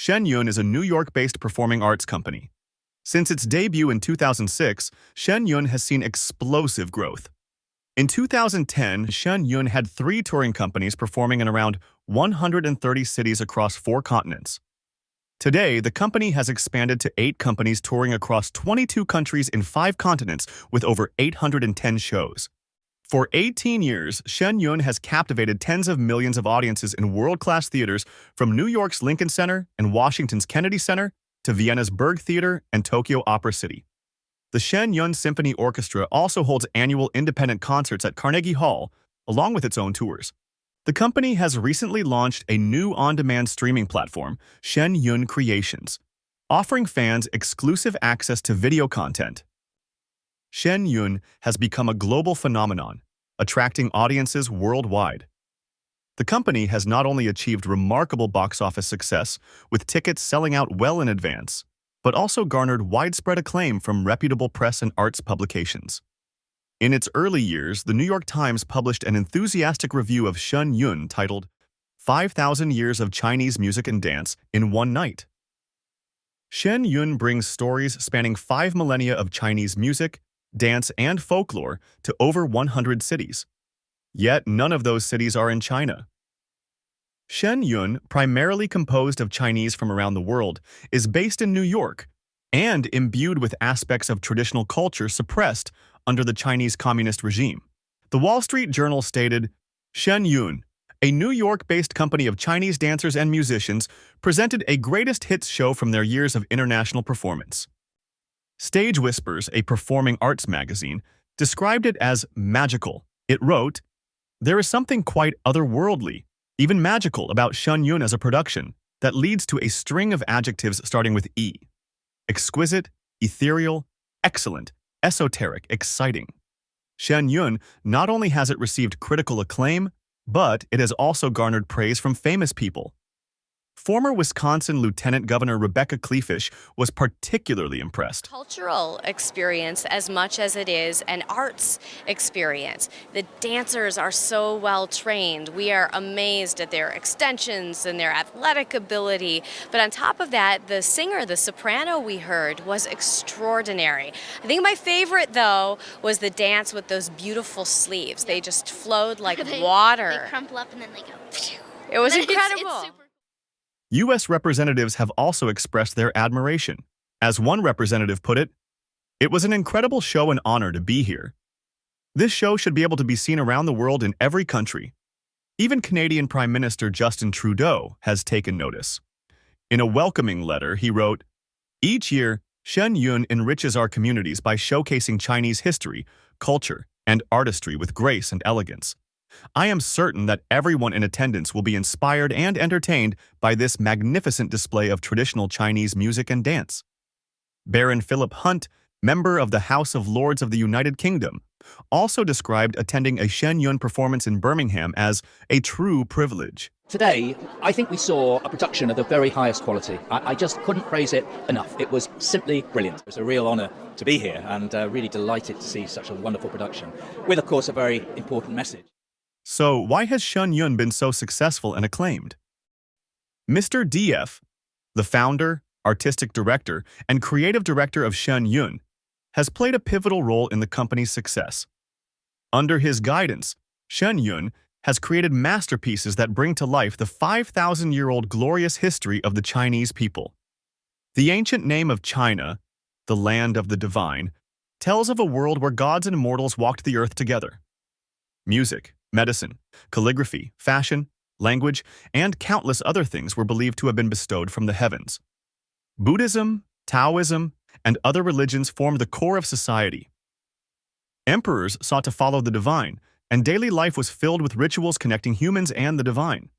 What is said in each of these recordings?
Shen Yun is a New York-based performing arts company. Since its debut in 2006, Shen Yun has seen explosive growth. In 2010, Shen Yun had 3 touring companies performing in around 130 cities across 4 continents. Today, the company has expanded to 8 companies touring across 22 countries in 5 continents with over 810 shows. For 18 years, Shen Yun has captivated tens of millions of audiences in world-class theaters from New York's Lincoln Center and Washington's Kennedy Center to Vienna's Berg Theater and Tokyo Opera City. The Shen Yun Symphony Orchestra also holds annual independent concerts at Carnegie Hall, along with its own tours. The company has recently launched a new on-demand streaming platform, Shen Yun Creations, offering fans exclusive access to video content. Shen Yun has become a global phenomenon, attracting audiences worldwide. The company has not only achieved remarkable box office success, with tickets selling out well in advance, but also garnered widespread acclaim from reputable press and arts publications. In its early years, the New York Times published an enthusiastic review of Shen Yun titled 5,000 Years of Chinese Music and Dance in One Night. Shen Yun brings stories spanning 5 millennia of Chinese music, dance, and folklore to over 100 cities. Yet none of those cities are in China. Shen Yun, primarily composed of Chinese from around the world, is based in New York and imbued with aspects of traditional culture suppressed under the Chinese communist regime. The Wall Street Journal stated, Shen Yun, a New York-based company of Chinese dancers and musicians, presented a greatest hits show from their years of international performance. Stage Whispers, a performing arts magazine, described it as magical. It wrote, "There is something quite otherworldly, even magical, about Shen Yun as a production that leads to a string of adjectives starting with E. Exquisite, ethereal, excellent, esoteric, exciting." Shen Yun not only has it received critical acclaim, but it has also garnered praise from famous people. Former Wisconsin Lieutenant Governor Rebecca Kleefisch was particularly impressed. Cultural experience as much as it is an arts experience. The dancers are so well trained. We are amazed at their extensions and their athletic ability. But on top of that, the singer, the soprano we heard, was extraordinary. I think my favorite, though, was the dance with those beautiful sleeves. They just flowed like water. They crumple up and then they go. Phew. It was It's incredible. super. U.S. representatives have also expressed their admiration. As one representative put it, "It was an incredible show and honor to be here. This show should be able to be seen around the world in every country." Even Canadian Prime Minister Justin Trudeau has taken notice. In a welcoming letter, he wrote, "Each year, Shen Yun enriches our communities by showcasing Chinese history, culture, and artistry with grace and elegance. I am certain that everyone in attendance will be inspired and entertained by this magnificent display of traditional Chinese music and dance." Baron Philip Hunt, member of the House of Lords of the United Kingdom, also described attending a Shen Yun performance in Birmingham as a true privilege. Today, I think we saw a production of the very highest quality. I just couldn't praise it enough. It was simply brilliant. It's a real honour to be here and really delighted to see such a wonderful production, with, of course, a very important message. So why has Shen Yun been so successful and acclaimed? Mr. DF, the founder, artistic director, and creative director of Shen Yun, has played a pivotal role in the company's success. Under his guidance, Shen Yun has created masterpieces that bring to life the 5,000-year-old glorious history of the Chinese people. The ancient name of China, the land of the divine, tells of a world where gods and mortals walked the earth together. Music, medicine, calligraphy, fashion, language, and countless other things were believed to have been bestowed from the heavens. Buddhism, Taoism, and other religions formed the core of society. Emperors sought to follow the divine, and daily life was filled with rituals connecting humans and the divine.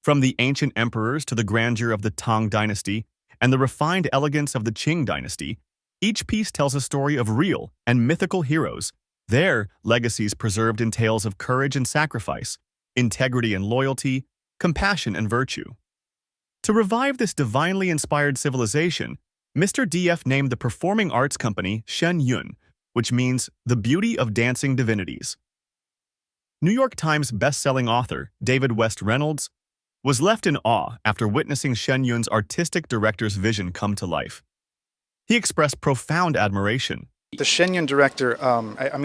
From the ancient emperors to the grandeur of the Tang dynasty and the refined elegance of the Qing dynasty, each piece tells a story of real and mythical heroes, their legacies preserved in tales of courage and sacrifice, integrity and loyalty, compassion and virtue. To revive this divinely inspired civilization, Mr. DF named the performing arts company Shen Yun, which means the beauty of dancing divinities. New York Times best-selling author David West Reynolds was left in awe after witnessing Shen Yun's artistic director's vision come to life. He expressed profound admiration. The Shen Yun director, I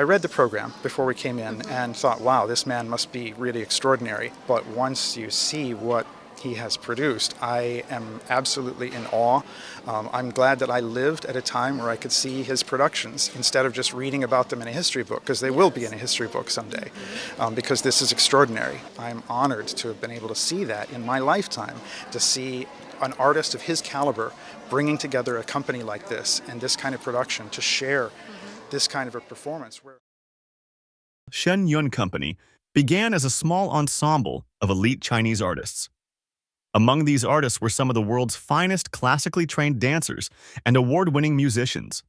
read the program before we came in and thought, wow, this man must be really extraordinary. But once you see what he has produced, I am absolutely in awe. I'm glad that I lived at a time where I could see his productions instead of just reading about them in a history book, because they will be in a history book someday, because this is extraordinary. I'm honored to have been able to see that in my lifetime, to see an artist of his caliber bringing together a company like this and this kind of production to share this kind of a performance. Shen Yun Company began as a small ensemble of elite Chinese artists. Among these artists were some of the world's finest classically trained dancers and award-winning musicians.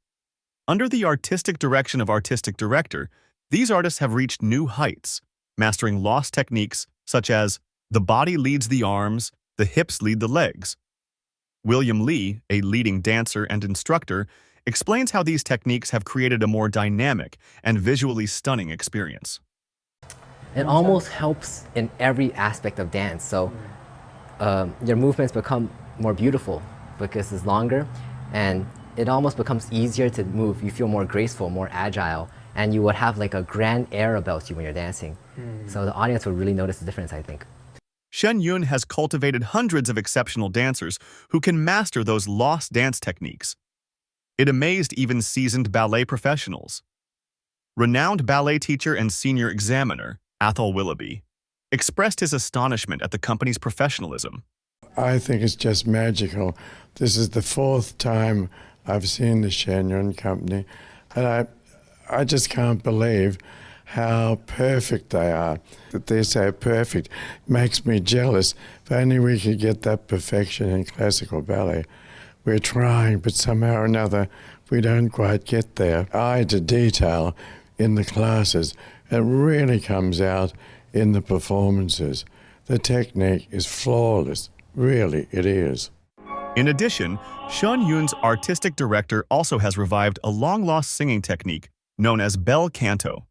Under the artistic direction of artistic director, these artists have reached new heights, mastering lost techniques such as the body leads the arms, the hips lead the legs. William Lee, a leading dancer and instructor, explains how these techniques have created a more dynamic and visually stunning experience. It almost helps in every aspect of dance. So your movements become more beautiful because it's longer, and it almost becomes easier to move. You feel more graceful, more agile, and you would have like a grand air about you when you're dancing. So the audience would really notice the difference, I think. Shen Yun has cultivated hundreds of exceptional dancers who can master those lost dance techniques. It amazed even seasoned ballet professionals. Renowned ballet teacher and senior examiner, Athol Willoughby, expressed his astonishment at the company's professionalism. I think it's just magical. This is the 4th time I've seen the Shen Yun Company, and I just can't believe how perfect they are. That they're so perfect makes me jealous. If only we could get that perfection in classical ballet. We're trying, but somehow or another we don't quite get there. Eye to detail in the classes, it really comes out in the performances. The technique is flawless. Really, it is. In addition, Shen Yun's artistic director also has revived a long-lost singing technique known as bel canto.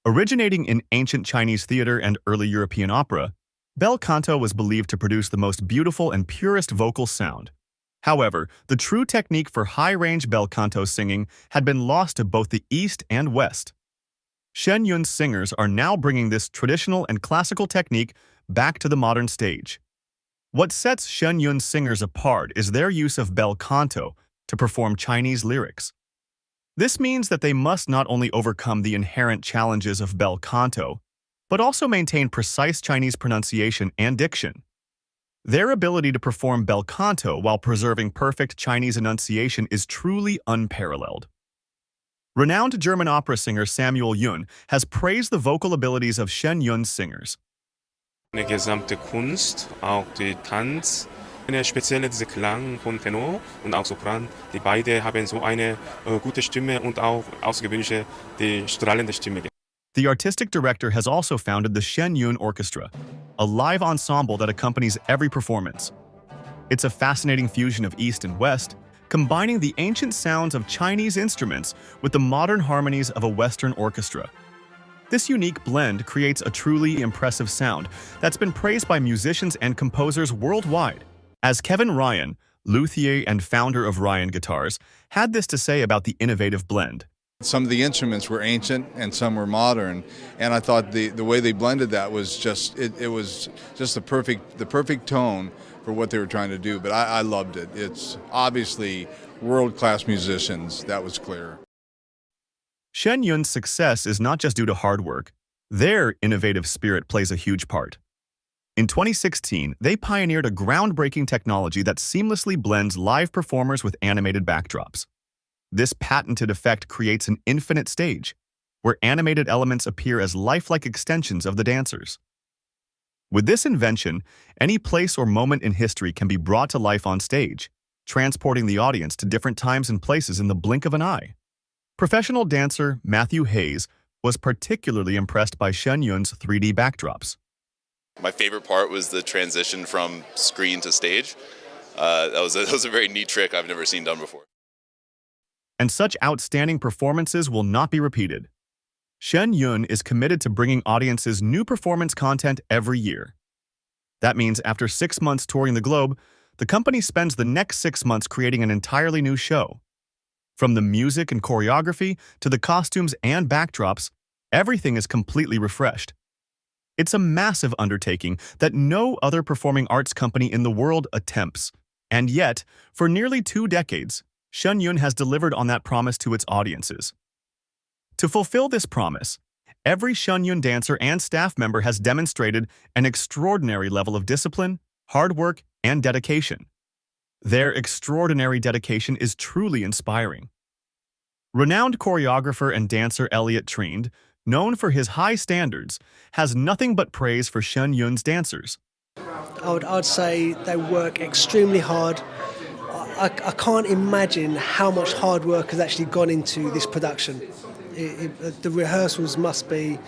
Originating in ancient Chinese theater and early European opera, bel canto was believed to produce the most beautiful and purest vocal sound. However, the true technique for high-range bel canto singing had been lost to both the East and West. Shen Yun's singers are now bringing this traditional and classical technique back to the modern stage. What sets Shen Yun's singers apart is their use of bel canto to perform Chinese lyrics. This means that they must not only overcome the inherent challenges of bel canto, but also maintain precise Chinese pronunciation and diction. Their ability to perform bel canto while preserving perfect Chinese enunciation is truly unparalleled. Renowned German opera singer Samuel Yun has praised the vocal abilities of Shen Yun's singers. Die gesamte Kunst, auch die Tanz, eine spezielle diese Klang von Tenor und auch Sopran, die beide haben so eine gute Stimme und auch außergewöhnliche, die strahlende Stimme. The artistic director has also founded the Shen Yun Orchestra, a live ensemble that accompanies every performance. It's a fascinating fusion of East and West, combining the ancient sounds of Chinese instruments with the modern harmonies of a Western orchestra. This unique blend creates a truly impressive sound that's been praised by musicians and composers worldwide. As Kevin Ryan, luthier and founder of Ryan Guitars, had this to say about the innovative blend. Some of the instruments were ancient and some were modern, and I thought the way they blended that was just it was just the perfect tone for what they were trying to do. But I loved it. It's obviously world-class musicians. That was clear. Shen Yun's success is not just due to hard work. Their innovative spirit plays a huge part. In 2016, they pioneered a groundbreaking technology that seamlessly blends live performers with animated backdrops. This patented effect creates an infinite stage, where animated elements appear as lifelike extensions of the dancers. With this invention, any place or moment in history can be brought to life on stage, transporting the audience to different times and places in the blink of an eye. Professional dancer Matthew Hayes was particularly impressed by Shen Yun's 3D backdrops. My favorite part was the transition from screen to stage. That was a very neat trick I've never seen done before. And such outstanding performances will not be repeated. Shen Yun is committed to bringing audiences new performance content every year. That means after 6 months touring the globe, the company spends the next 6 months creating an entirely new show. From the music and choreography to the costumes and backdrops, everything is completely refreshed. It's a massive undertaking that no other performing arts company in the world attempts. And yet, for nearly 2 decades, Shen Yun has delivered on that promise to its audiences. To fulfill this promise, every Shen Yun dancer and staff member has demonstrated an extraordinary level of discipline, hard work, and dedication. Their extraordinary dedication is truly inspiring. Renowned choreographer and dancer Elliot Triend, known for his high standards, has nothing but praise for Shen Yun's dancers. I'd say they work extremely hard. I can't imagine how much hard work has actually gone into this production. The rehearsals must be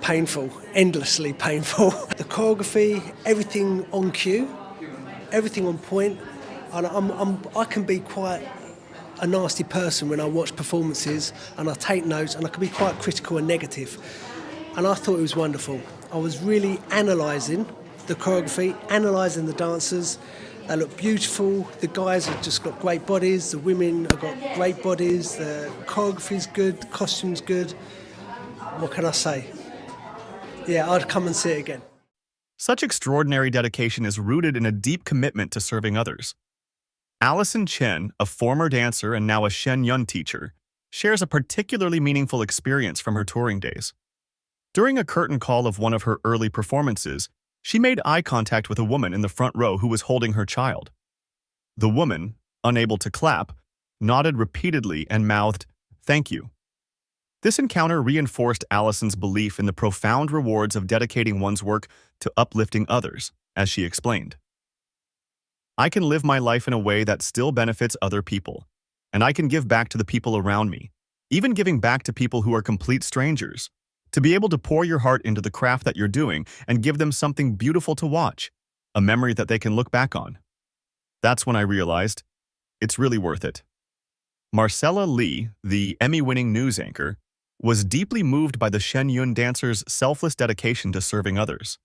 painful, endlessly painful. The choreography, everything on cue, everything on point. And I can be quite a nasty person when I watch performances and I take notes, and I can be quite critical and negative. And I thought it was wonderful. I was really analysing the choreography, analysing the dancers. They look beautiful. The guys have just got great bodies. The women have got great bodies. The choreography's good. The costume's good. What can I say? Yeah, I'd come and see it again. Such extraordinary dedication is rooted in a deep commitment to serving others. Allison Chen, a former dancer and now a Shen Yun teacher, shares a particularly meaningful experience from her touring days. During a curtain call of one of her early performances, she made eye contact with a woman in the front row who was holding her child. The woman, unable to clap, nodded repeatedly and mouthed, "Thank you." This encounter reinforced Allison's belief in the profound rewards of dedicating one's work to uplifting others, as she explained. "I can live my life in a way that still benefits other people, and I can give back to the people around me, even giving back to people who are complete strangers. To be able to pour your heart into the craft that you're doing and give them something beautiful to watch, a memory that they can look back on. That's when I realized it's really worth it." Marcella Lee, the Emmy-winning news anchor, was deeply moved by the Shen Yun dancers' selfless dedication to serving others.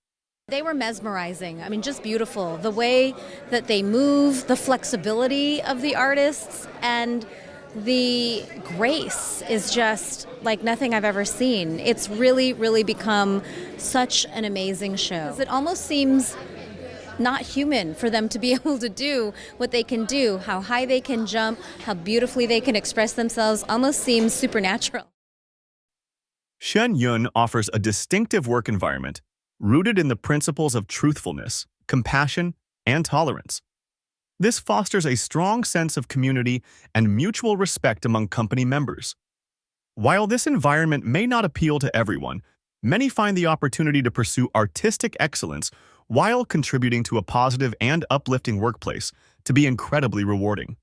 They were mesmerizing. I mean, just beautiful. The way that they move, the flexibility of the artists, and the grace is just like nothing I've ever seen. It's really, really become such an amazing show. It almost seems not human for them to be able to do what they can do, how high they can jump, how beautifully they can express themselves, almost seems supernatural. Shen Yun offers a distinctive work environment rooted in the principles of truthfulness, compassion, and tolerance. This fosters a strong sense of community and mutual respect among company members. While this environment may not appeal to everyone, many find the opportunity to pursue artistic excellence while contributing to a positive and uplifting workplace to be incredibly rewarding.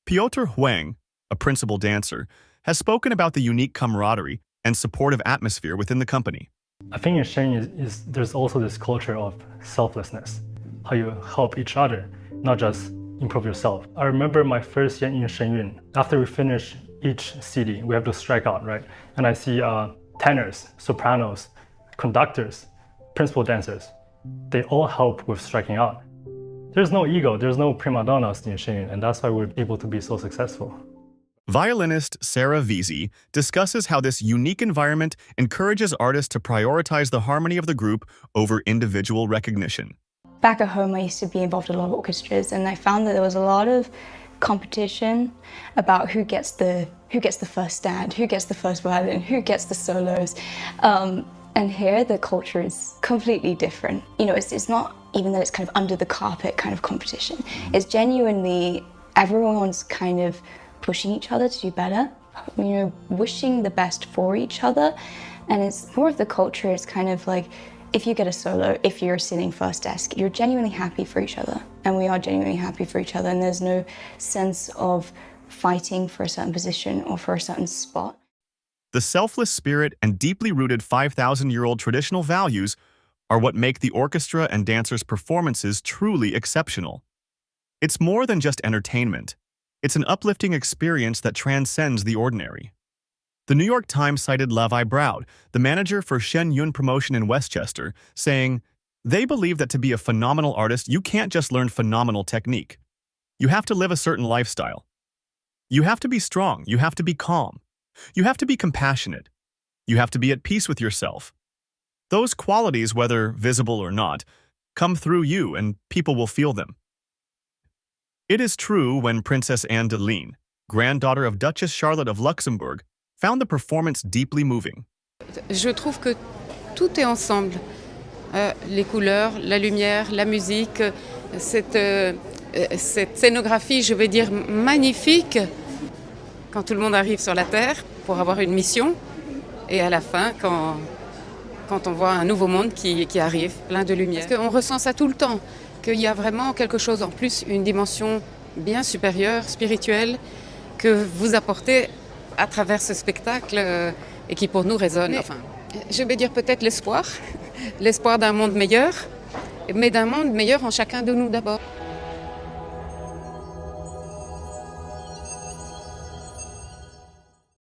Piotr Huang, a principal dancer, has spoken about the unique camaraderie and supportive atmosphere within the company. I think in Shen there's also this culture of selflessness, how you help each other, not just improve yourself. I remember my first year in Shen Yun. After we finish each CD, we have to strike out, right? And I see tenors, sopranos, conductors, principal dancers. They all help with striking out. There's no ego, there's no prima donnas in Shen Yun, and that's why we're able to be so successful. Violinist Sarah Veazey discusses how this unique environment encourages artists to prioritize the harmony of the group over individual recognition. Back at home, I used to be involved in a lot of orchestras, and I found that there was a lot of competition about who gets the first stand, who gets the first violin, who gets the solos. And here, the culture is completely different. You know, it's not even that it's kind of under the carpet kind of competition. It's genuinely everyone's kind of pushing each other to do better, you know, wishing the best for each other. And it's more of the culture. It's kind of like, if you get a solo, if you're sitting first desk, you're genuinely happy for each other. And we are genuinely happy for each other. And there's no sense of fighting for a certain position or for a certain spot. The selfless spirit and deeply rooted 5,000-year-old traditional values are what make the orchestra and dancers' performances truly exceptional. It's more than just entertainment. It's an uplifting experience that transcends the ordinary. The New York Times cited Levi Broud, the manager for Shen Yun Promotion in Westchester, saying, "They believe that to be a phenomenal artist, you can't just learn phenomenal technique. You have to live a certain lifestyle. You have to be strong, you have to be calm. You have to be compassionate. You have to be at peace with yourself. Those qualities, whether visible or not, come through you and people will feel them." It is true when Princess Anne de Ligne, granddaughter of Duchess Charlotte of Luxembourg, found the performance deeply moving. Je trouve que tout est ensemble. Les couleurs, la lumière, la musique, cette scénographie, je vais dire, magnifique. Quand tout le monde arrive sur la Terre pour avoir une mission, et à la fin, quand on voit un nouveau monde qui arrive, plein de lumière. Parce qu'on ressent ça tout le temps, qu'il y a vraiment quelque chose en plus, une dimension bien supérieure, spirituelle, que vous apportez à travers ce spectacle et qui pour nous résonne. Enfin, je vais dire peut-être l'espoir, l'espoir d'un monde meilleur, mais d'un monde meilleur en chacun de nous d'abord.